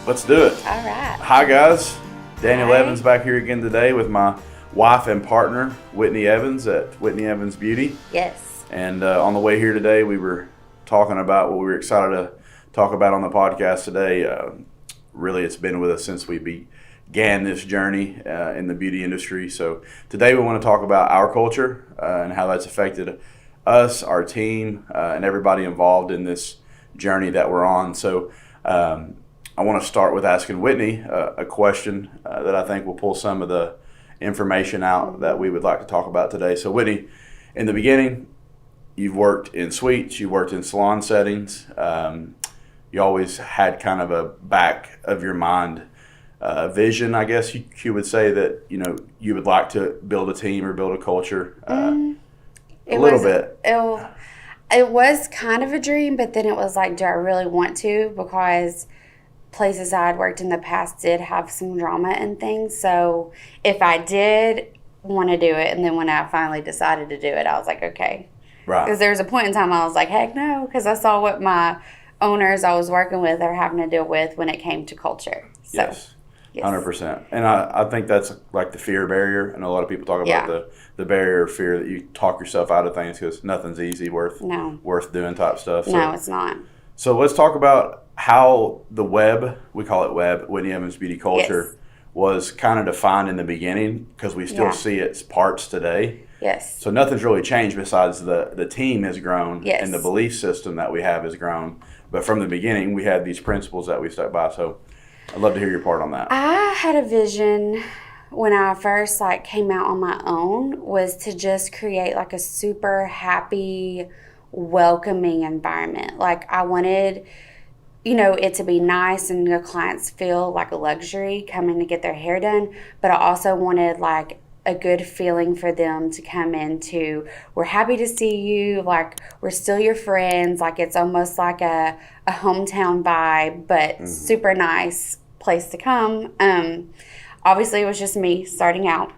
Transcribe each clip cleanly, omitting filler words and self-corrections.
Let's do it. All right. Hi, guys. Daniel Hi. Evans back here again today with my wife and partner, Whitney Evans at Whitney Evans Beauty. Yes. And on the way here today, we were talking about what we were excited to talk about on the podcast today. Really, it's been with us since we began this journey in the beauty industry. So today we want to talk about our culture and how that's affected us, our team, and everybody involved in this journey that we're on. So I want to start with asking Whitney a question that I think will pull some of the information out that we would like to talk about today. So Whitney, in the beginning, you've worked in suites, you worked in salon settings. You always had kind of a back of your mind vision, I guess you would say, that you would like to build a team or build a culture a little bit. It was kind of a dream, but then it was like, do I really want to? Because places I had worked in the past did have some drama and things. So if I did want to do it, and then when I finally decided to do it, I was like, okay. Right. Because there was a point in time I was like, heck no, because I saw what my owners I was working with are having to deal with when it came to culture. So, yes. 100%. And I think that's like the fear barrier. And a lot of people talk about the barrier of fear, that you talk yourself out of things because nothing's easy worth doing type stuff. No, it's not. So let's talk about how the web, we call it web, Whitney Evans Beauty Culture, was kind of defined in the beginning, because we still see its parts today. Yes. So nothing's really changed besides the team has grown Yes. and the belief system that we have has grown. But from the beginning, we had these principles that we stuck by. So I'd love to hear your part on that. I had a vision when I first came out on my own, was to just create like a super happy, welcoming environment. Like I wanted, it to be nice and the clients feel like a luxury coming to get their hair done. But I also wanted like a good feeling for them to come into, we're happy to see you, like we're still your friends, like it's almost like a hometown vibe, but super nice place to come. Obviously it was just me starting out.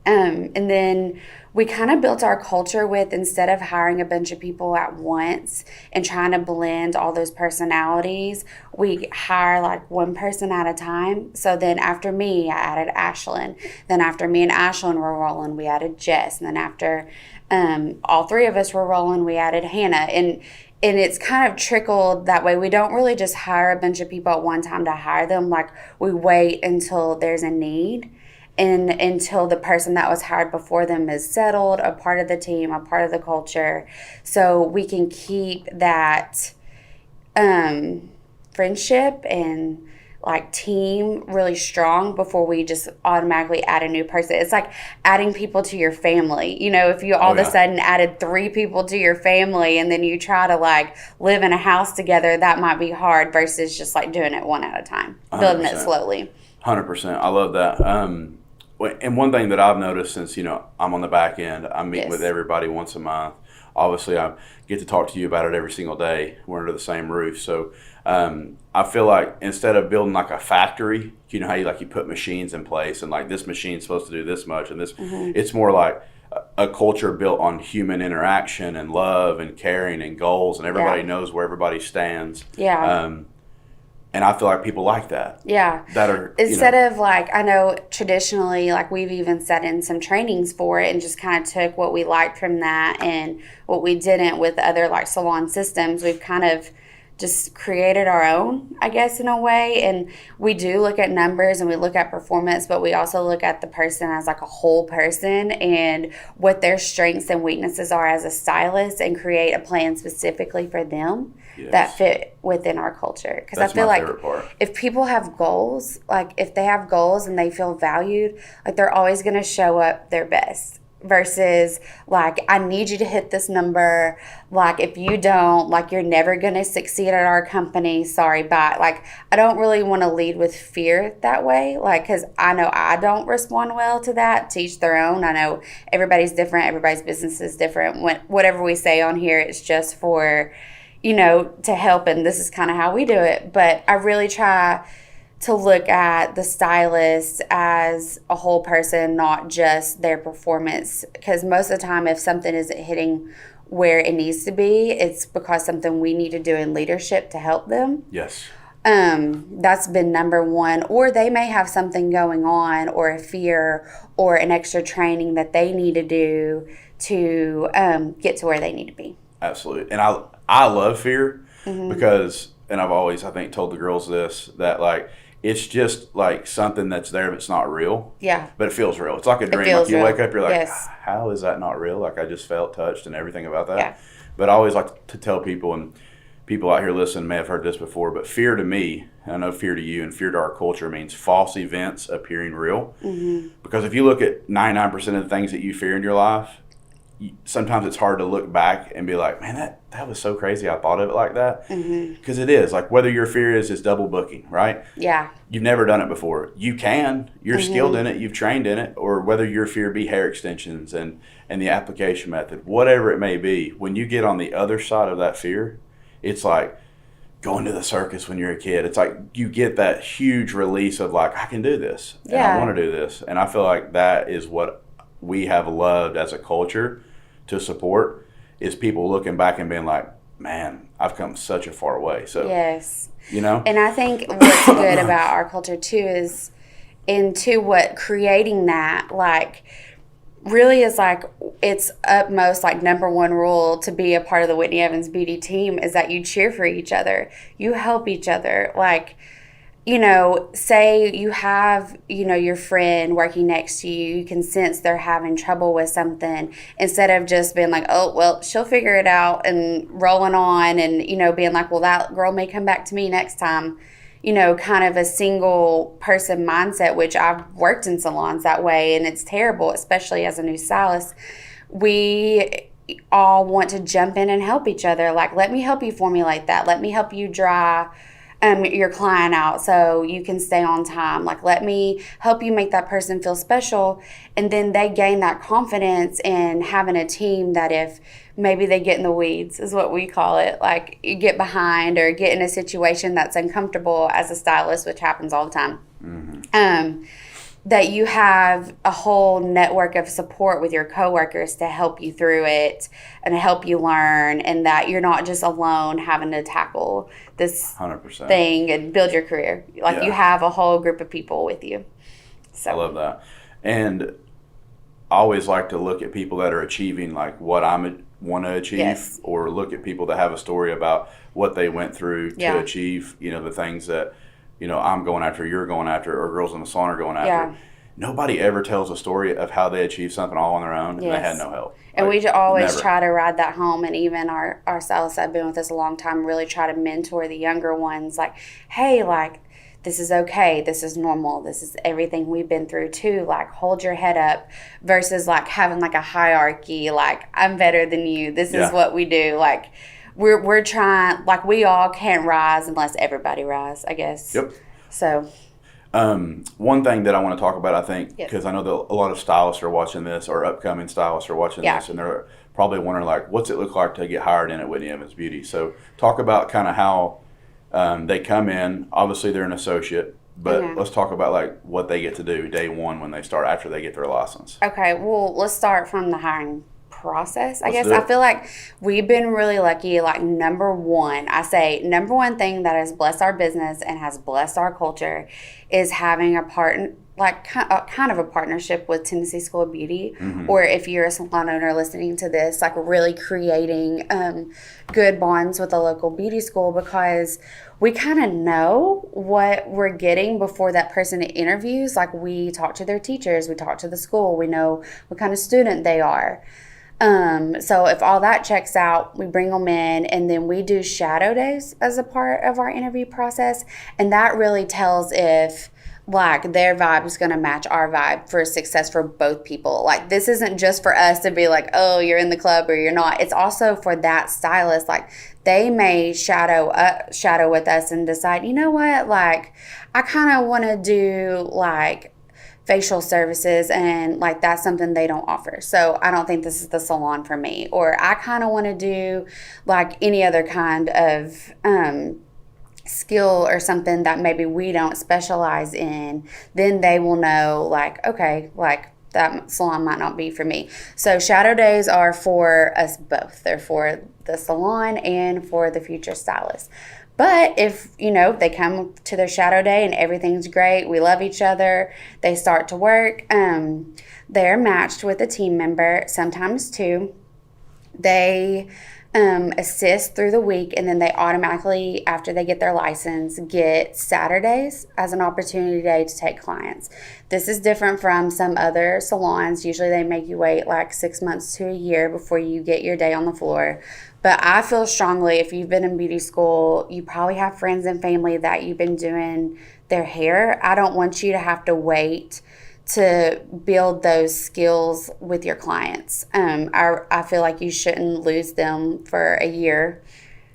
And then we kind of built our culture with, instead of hiring a bunch of people at once and trying to blend all those personalities, we hire like one person at a time. So then after me, I added Ashlyn. Then after me and Ashlyn were rolling, we added Jess. And then after all three of us were rolling, we added Hannah. And it's kind of trickled that way. We don't really just hire a bunch of people at one time to hire them. Like we wait until there's a need. And until the person that was hired before them is settled, a part of the team, a part of the culture, so we can keep that friendship and like team really strong before we just automatically add a new person. It's like adding people to your family. If you all of a sudden added 3 people to your family and then you try to like live in a house together, that might be hard versus just like doing it one at a time, 100%. Building it slowly. 100%. I love that. And one thing that I've noticed since, I'm on the back end, I meet with everybody once a month. Obviously, I get to talk to you about it every single day. We're under the same roof. So I feel like instead of building like a factory, how you put machines in place and like this machine's supposed to do this much and this, it's more like a culture built on human interaction and love and caring and goals, and everybody knows where everybody stands. Yeah. And I feel like people like that. Yeah. That are instead of like, I know traditionally, like we've even set in some trainings for it and just kind of took what we liked from that and what we didn't with other like salon systems. We've kind of just created our own, I guess, in a way. And we do look at numbers and we look at performance, but we also look at the person as like a whole person and what their strengths and weaknesses are as a stylist, and create a plan specifically for them that fit within our culture. Because I feel like if people have goals, like if they have goals and they feel valued, like they're always going to show up their best. Versus like, I need you to hit this number. Like if you don't, like you're never going to succeed at our company. Sorry, bye. Like I don't really want to lead with fear that way. Like, cause I know I don't respond well to that. To each their own. I know everybody's different. Everybody's business is different. Whatever we say on here, it's just for, to help. And this is kind of how we do it. But I really try to look at the stylist as a whole person, not just their performance. Because most of the time, if something isn't hitting where it needs to be, it's because something we need to do in leadership to help them. Yes. That's been number one. Or they may have something going on, or a fear, or an extra training that they need to do to get to where they need to be. Absolutely. And I love fear because, and I've always, I think, told the girls this, that like, it's just like something that's there, but it's not real. Yeah. But it feels real. It's like a dream. Like you wake up, you're like, how is that not real? Like I just felt touched and everything about that. Yeah. But I always like to tell people, and people out here listening may have heard this before, but fear to me, and I know fear to you and fear to our culture, means false events appearing real. Because if you look at 99% of the things that you fear in your life, sometimes it's hard to look back and be like, man, that was so crazy. I thought of it like that. Because it is. Like whether your fear is double booking, right? Yeah. You've never done it before. You can. You're skilled in it. You've trained in it. Or whether your fear be hair extensions and the application method, whatever it may be, when you get on the other side of that fear, it's like going to the circus when you're a kid. It's like you get that huge release of like, I can do this. And I want to do this. And I feel like that is what we have loved as a culture to support, is people looking back and being like, man, I've come such a far way. So yes, and I think what's good about our culture too is into what creating that, like, really is like, it's utmost like number one rule to be a part of the Whitney Evans beauty team is that you cheer for each other, you help each other. Like, say you have, your friend working next to you, you can sense they're having trouble with something, instead of just being like, oh, well, she'll figure it out and rolling on and, being like, well, that girl may come back to me next time, kind of a single person mindset, which I've worked in salons that way, and it's terrible, especially as a new stylist. We all want to jump in and help each other. Like, let me help you formulate that. Let me help you dry your client out so you can stay on time. Like, let me help you make that person feel special. And then they gain that confidence in having a team that if maybe they get in the weeds, is what we call it, like you get behind or get in a situation that's uncomfortable as a stylist, which happens all the time. That you have a whole network of support with your coworkers to help you through it and help you learn, and that you're not just alone having to tackle this 100% thing and build your career. Like, you have a whole group of people with you. So I love that. And I always like to look at people that are achieving like what I want to achieve, or look at people that have a story about what they went through to achieve, the things that I'm going after, you're going after, or girls in the salon are going after. Yeah. Nobody ever tells a story of how they achieved something all on their own, and they had no help. And we always try to ride that home. And even our stylists that have been with us a long time really try to mentor the younger ones. Like, hey, like, this is okay. This is normal. This is everything we've been through too. Like, hold your head up, versus like having like a hierarchy. Like, I'm better than you. This is what we do. Like, we're trying, like, we all can't rise unless everybody rise, I guess. Yep. So one thing that I want to talk about, I think, because I know that a lot of stylists are watching this, or upcoming stylists are watching this, and they're probably wondering, like, what's it look like to get hired in at Whitney Evans Beauty? So talk about kind of how they come in. Obviously, they're an associate, but let's talk about, like, what they get to do day one when they start, after they get their license. Okay, well, let's start from the hiring process, I guess. I feel like we've been really lucky. Like, number one thing that has blessed our business and has blessed our culture is having a kind of a partnership with Tennessee School of Beauty, or if you're a salon owner listening to this, like really creating good bonds with a local beauty school, because we kind of know what we're getting before that person interviews. Like, we talk to their teachers, we talk to the school, we know what kind of student they are. So if all that checks out, we bring them in, and then we do shadow days as a part of our interview process. And that really tells if, like, their vibe is going to match our vibe for success for both people. Like, this isn't just for us to be like, oh, you're in the club or you're not. It's also for that stylist. Like, they may shadow with us and decide, you know what, like, I kind of want to do, like, facial services, and like that's something they don't offer, so I don't think this is the salon for me. Or I kind of want to do like any other kind of skill or something that maybe we don't specialize in. Then they will know, like, okay, like that salon might not be for me. So shadow days are for us both. They're for the salon and for the future stylist. But if, they come to their shadow day and everything's great, we love each other, they start to work, they're matched with a team member, sometimes two. They assist through the week, and then they automatically, after they get their license, get Saturdays as an opportunity day to take clients. This is different from some other salons. Usually they make you wait like 6 months to a year before you get your day on the floor. But I feel strongly, if you've been in beauty school, you probably have friends and family that you've been doing their hair. I don't want you to have to wait to build those skills with your clients. I feel like you shouldn't lose them for a year.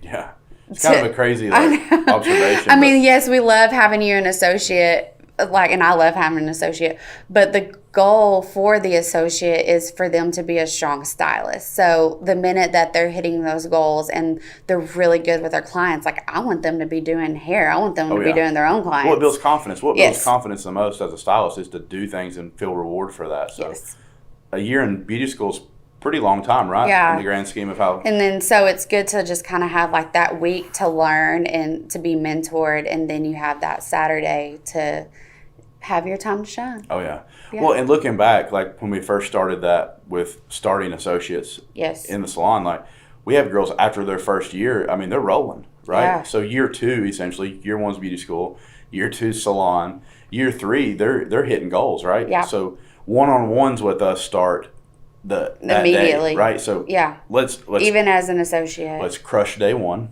Yeah. It's kind of a crazy observation. I mean, yes, we love having you an associate, and I love having an associate, but the goal for the associate is for them to be a strong stylist. So the minute that they're hitting those goals and they're really good with their clients, I want them to be doing hair. I want them to be doing their own clients. Well, it builds confidence. What builds confidence the most as a stylist is to do things and feel reward for that. So a year in beauty school is pretty long time, right? Yeah. In the grand scheme of how. And then so it's good to just kind of have that week to learn and to be mentored, and then you have that Saturday to have your time to shine. Oh, yeah. Well, and looking back, when we first started that with starting associates in the salon, we have girls after their first year, they're rolling, right? Yeah. So year 2, essentially, year 1's beauty school, year 2 salon, year 3, they're hitting goals, right? Yeah. So one-on-ones with us start that immediately, day, right? So let's even as an associate, let's crush day 1,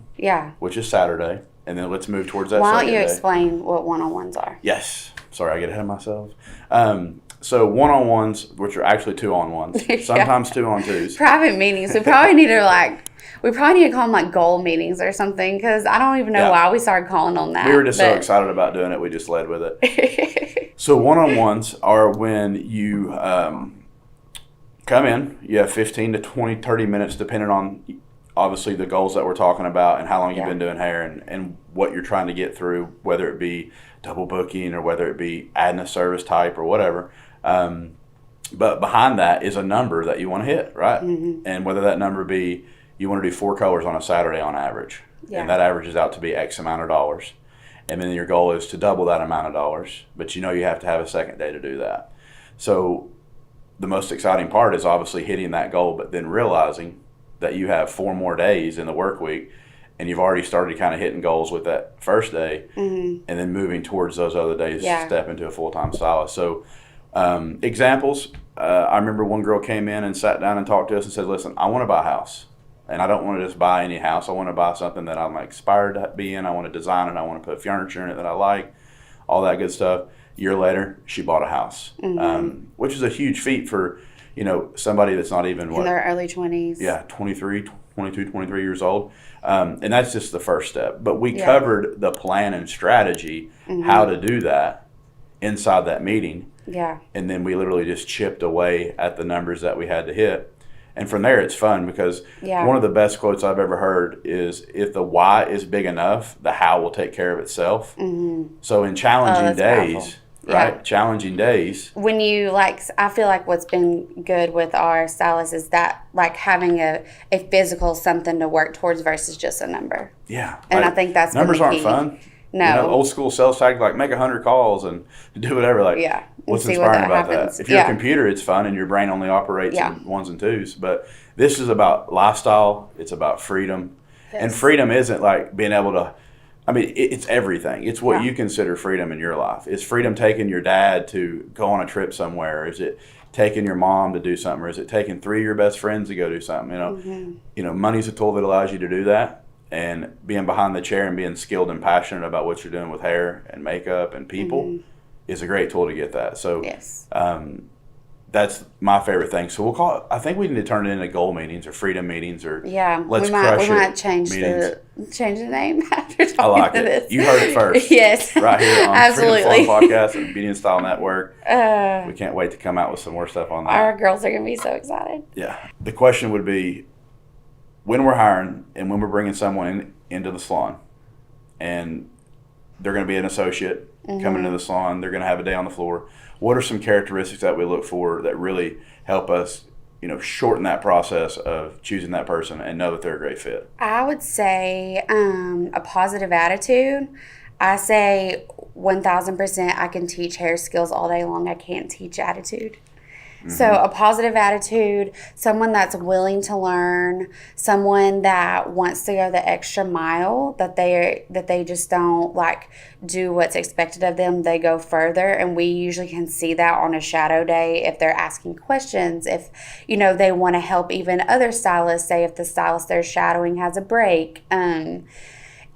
which is Saturday, and then let's move towards that. Why don't you explain what one-on-ones are? Yes. Sorry, I get ahead of myself. So one-on-ones, which are actually 2-on-1s, sometimes 2-on-2s. Private meetings. We probably need to call them goal meetings or something, because I don't even know why we started calling them that. We were just so excited about doing it, we just led with it. So one-on-ones are when you come in, you have 15 to 20, 30 minutes, depending on obviously the goals that we're talking about and how long you've been doing hair and what you're trying to get through, whether it be double booking or whether it be adding a service type or whatever. But behind that is a number that you want to hit, right? Mm-hmm. And whether that number be you want to do 4 colors on a Saturday on average, and that averages out to be X amount of dollars. And then your goal is to double that amount of dollars, but you have to have a second day to do that. So the most exciting part is obviously hitting that goal, but then realizing that you have 4 more days in the work week, and you've already started kind of hitting goals with that first day, and then moving towards those other days to step into a full-time stylist. So examples, I remember one girl came in and sat down and talked to us and said, listen, I want to buy a house, and I don't want to just buy any house. I want to buy something that I'm inspired to be in. I want to design it. I want to put furniture in it that I like, all that good stuff. A year later, she bought a house, which is a huge feat for somebody that's not even in their early 20s. Yeah, 22, 23 years old. And that's just the first step. But we covered the plan and strategy, how to do that inside that meeting. Yeah. And then we literally just chipped away at the numbers that we had to hit. And from there, it's fun because one of the best quotes I've ever heard is, if the why is big enough, the how will take care of itself. Mm-hmm. So in challenging days... Powerful. Right? Yeah. Challenging days. When you I feel like what's been good with our stylists is that having a physical something to work towards versus just a number. Yeah. And I think that's numbers aren't fun. No. Old school sales tag, make 100 calls and do whatever. What's inspiring about that? If you're a computer, it's fun and your brain only operates in 1s and 2s. But this is about lifestyle. It's about freedom. Yes. And freedom isn't being able to, it's everything. It's what you consider freedom in your life. Is freedom taking your dad to go on a trip somewhere? Is it taking your mom to do something? Or is it taking 3 of your best friends to go do something? Money's a tool that allows you to do that. And being behind the chair and being skilled and passionate about what you're doing with hair and makeup and people is a great tool to get that. So that's my favorite thing. So we'll call it, I think we need to turn it into goal meetings or freedom meetings or let's crush it. We might change the name after talking I like to it. this. You heard it first. Yes. Right here on Absolutely. Freedom Salon Podcast and Beauty and Style Network. We can't wait to come out with some more stuff on that. Our girls are going to be so excited. Yeah. The question would be, when we're hiring and when we're bringing someone into the salon and they're going to be an associate coming into the salon, they're going to have a day on the floor. What are some characteristics that we look for that really help us shorten that process of choosing that person and know that they're a great fit? I would say a positive attitude. I say 1000% I can teach hair skills all day long. I can't teach attitude. So a positive attitude, someone that's willing to learn, someone that wants to go the extra mile, that they just don't like do what's expected of them. They go further, and we usually can see that on a shadow day if they're asking questions, if they want to help even other stylists, say if the stylist they're shadowing has a break.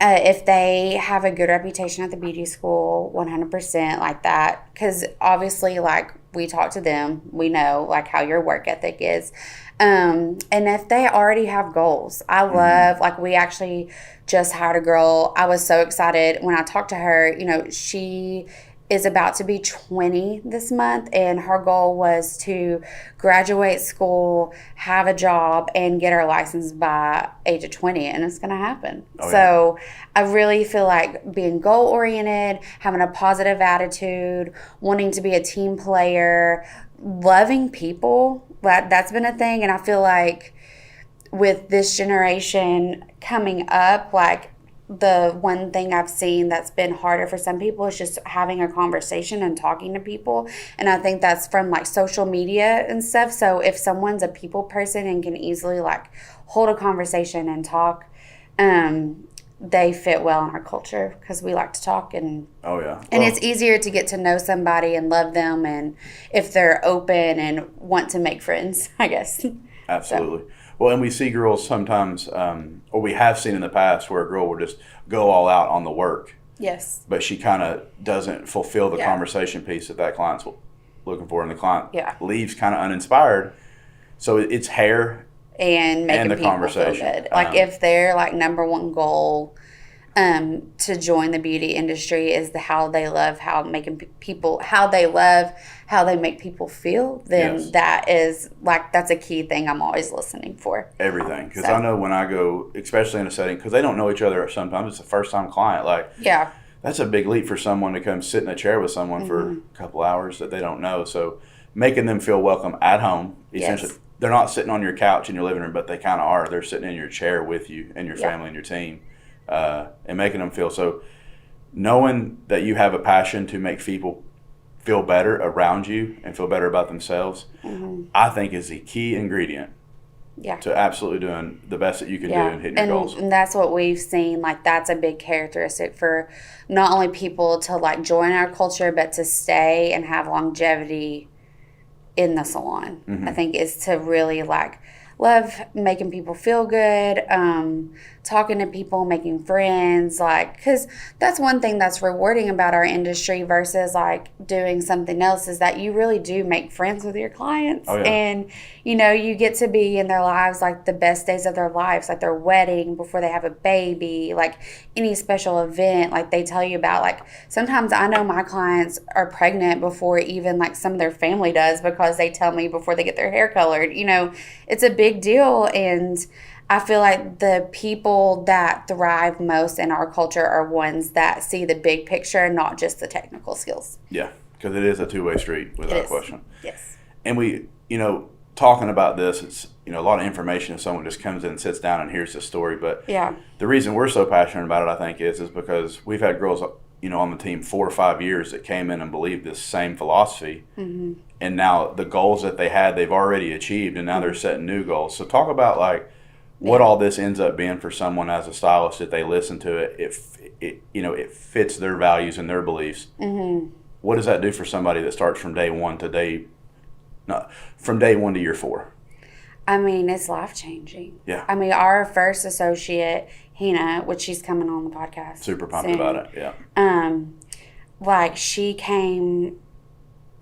If they have a good reputation at the beauty school, 100% like that. Because obviously, like, we talk to them, we know, like, how your work ethic is. And if they already have goals, I love, like, we actually just hired a girl. I was so excited when I talked to her. She is about to be 20 this month, and her goal was to graduate school, have a job, and get her license by age of 20, and it's going to happen. So I really feel like being goal-oriented, having a positive attitude, wanting to be a team player, loving people, that's been a thing. And I feel like with this generation coming up, like, the one thing I've seen that's been harder for some people is just having a conversation and talking to people. And I think that's from like social media and stuff. So if someone's a people person and can easily like hold a conversation and talk, they fit well in our culture because we like to talk. And and it's easier to get to know somebody and love them, and if they're open and want to make friends, I guess. Absolutely. So. Well, and we see girls sometimes, or we have seen in the past, where a girl will just go all out on the work. Yes. But she kind of doesn't fulfill the conversation piece that client's looking for, and the client leaves kind of uninspired. So it's hair and making the people conversation feel good. Like, if their like number one goal to join the beauty industry is how they make people feel, then that is like, that's a key thing I'm always listening for. Everything. Because I know when I go, especially in a setting, because they don't know each other sometimes, it's a first time client, like, that's a big leap for someone to come sit in a chair with someone for a couple hours that they don't know. So making them feel welcome at home, essentially. They're not sitting on your couch in your living room, but they kind of are. They're sitting in your chair with you and your family and your team. And making them feel so, knowing that you have a passion to make people feel better around you and feel better about themselves, I think is the key ingredient to absolutely doing the best that you can do and hitting your goals. And that's what we've seen. Like, that's a big characteristic for not only people to like join our culture, but to stay and have longevity in the salon. I think is to really like love making people feel good, talking to people, making friends, like, because that's one thing that's rewarding about our industry versus like doing something else, is that you really do make friends with your clients. And you get to be in their lives like the best days of their lives, like their wedding, before they have a baby, like any special event, like they tell you about. Like, sometimes I know my clients are pregnant before even like some of their family does, because they tell me before they get their hair colored. It's a big deal. And I feel like the people that thrive most in our culture are ones that see the big picture, not just the technical skills. Yeah, because it is a two-way street, without question. Yes. And we, talking about this, it's, a lot of information if someone just comes in and sits down and hears the story. But the reason we're so passionate about it, I think, is because we've had girls, on the team 4 or 5 years that came in and believed this same philosophy. And now the goals that they had, they've already achieved, and now they're setting new goals. So talk about like what all this ends up being for someone as a stylist. If they listen to it, it fits their values and their beliefs. What does that do for somebody that starts from day one to year 4? I mean, it's life-changing. Yeah. I mean, our first associate, Hannah, which she's coming on the podcast super pumped about it. Yeah. Like, she came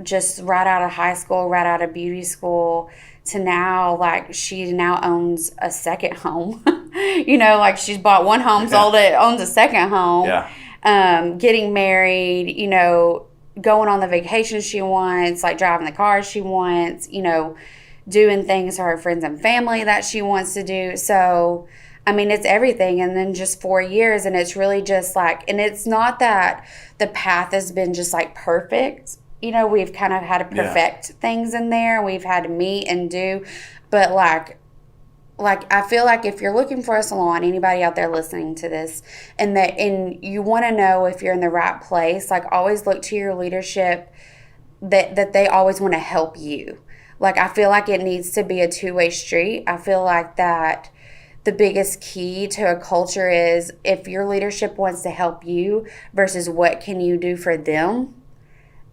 just right out of high school, right out of beauty school, to now, like, she now owns a second home. Like, she's bought one home, sold it, owns a second home. Getting married, going on the vacation she wants, like driving the car she wants, doing things for her friends and family that she wants to do. So, I mean, it's everything. And then just 4 years, and it's really just like, and it's not that the path has been just like perfect. we've kind of had to perfect things in there. We've had to meet and do, but like I feel like if you're looking for a salon, anybody out there listening to this, and you want to know if you're in the right place, like always look to your leadership that they always want to help you. Like I feel like it needs to be a two-way street. I feel like that the biggest key to a culture is if your leadership wants to help you versus what can you do for them,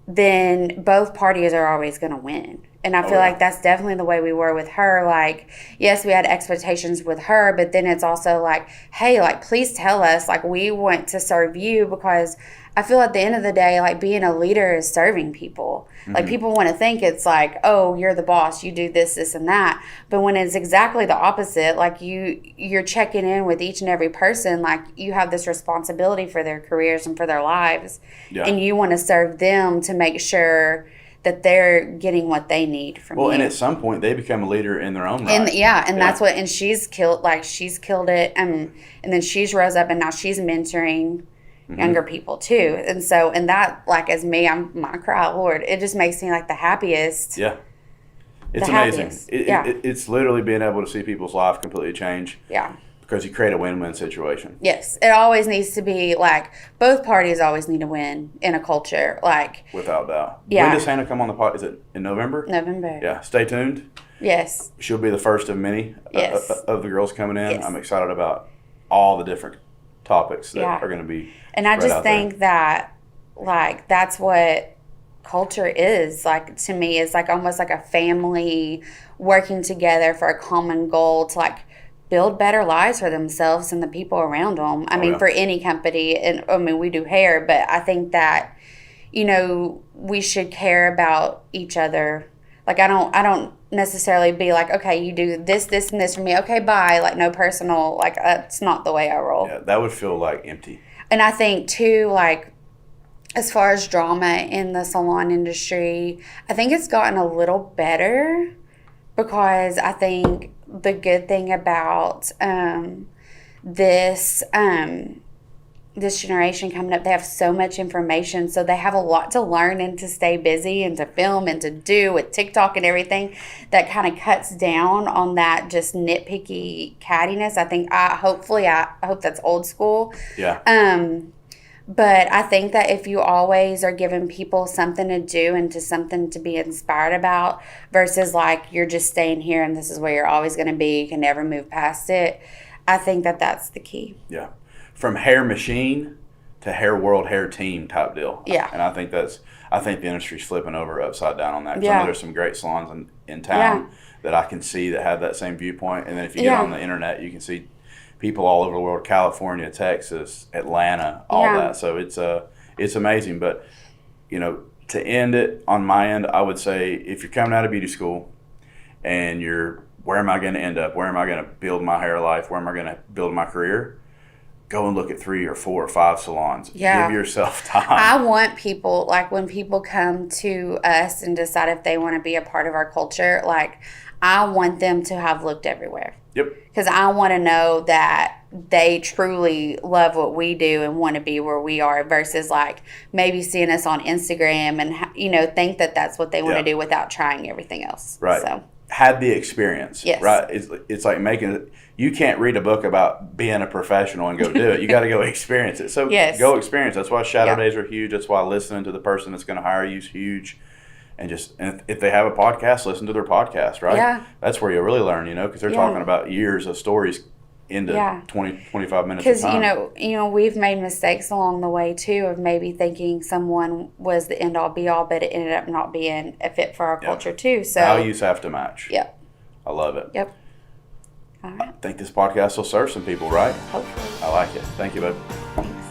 then both parties are always going to win. And I feel like that's definitely the way we were with her. Like, yes, we had expectations with her, but then it's also like, hey, like, please tell us, like, we want to serve you, because I feel at the end of the day, like, being a leader is serving people. Like, people want to think it's like, oh, you're the boss, you do this, this, and that. But when it's exactly the opposite, like, you're checking in with each and every person, like, you have this responsibility for their careers and for their lives. Yeah. And you want to serve them to make sure that they're getting what they need from you. Well, and at some point, they become a leader in their own right. And that's what, and she's killed it. And then she's rose up, and now she's mentoring younger people too. And so, and that, like, as me, I cry, Lord, it just makes me like the happiest. Yeah. It's amazing. It's literally being able to see people's life completely change. Yeah. Because you create a win-win situation. Yes. It always needs to be, like, both parties always need to win in a culture. Like, without doubt. Yeah. When does Hannah come on the pod? Is it in November? November. Yeah. Stay tuned. Yes. She'll be the first of many of the girls coming in. Yes. I'm excited about all the different topics that are going to be. And I just think that, like, that's what culture is. Like, to me, it's like almost like a family working together for a common goal to, like, build better lives for themselves and the people around them. I mean, for any company, and I mean, we do hair, but I think that, we should care about each other. Like, I don't necessarily be like, okay, you do this, this, and this for me. Okay, bye. Like, no personal, like, that's not the way I roll. Yeah, that would feel like empty. And I think too, like, as far as drama in the salon industry, I think it's gotten a little better, because I think the good thing about this generation coming up, they have so much information, so they have a lot to learn and to stay busy and to film and to do with TikTok and everything, that kind of cuts down on that just nitpicky cattiness. I hope that's old school. Yeah. But I think that if you always are giving people something to do and to something to be inspired about, versus like you're just staying here and this is where you're always going to be, you can never move past it, I think that that's the key. Yeah. From hair machine to hair world hair team type deal. Yeah. And I think the industry's flipping over upside down on that. Yeah. I know there's some great salons in town that I can see that have that same viewpoint. And then if you get on the internet, you can see people all over the world, California, Texas, Atlanta, all that. So it's amazing. But, to end it on my end, I would say if you're coming out of beauty school and where am I going to end up? Where am I going to build my hair life? Where am I going to build my career? Go and look at 3 or 4 or 5 salons. Yeah. Give yourself time. I want people, like, when people come to us and decide if they want to be a part of our culture, like, I want them to have looked everywhere. Yep. Because I want to know that they truly love what we do and want to be where we are, versus like maybe seeing us on Instagram and think that that's what they want to do without trying everything else. Right. So had the experience. Yes. Right. It's like making it. You can't read a book about being a professional and go do it. You got to go experience it. So go experience. That's why shadow days are huge. That's why listening to the person that's going to hire you is huge. And if they have a podcast, listen to their podcast, right? Yeah. That's where you'll really learn, because they're talking about years of stories into 20, 25 minutes of time. Because, we've made mistakes along the way, too, of maybe thinking someone was the end-all, be-all, but it ended up not being a fit for our culture, too. So values have to match. Yep. I love it. Yep. All right. I think this podcast will serve some people, right? Hopefully. I like it. Thank you, bud. Thanks.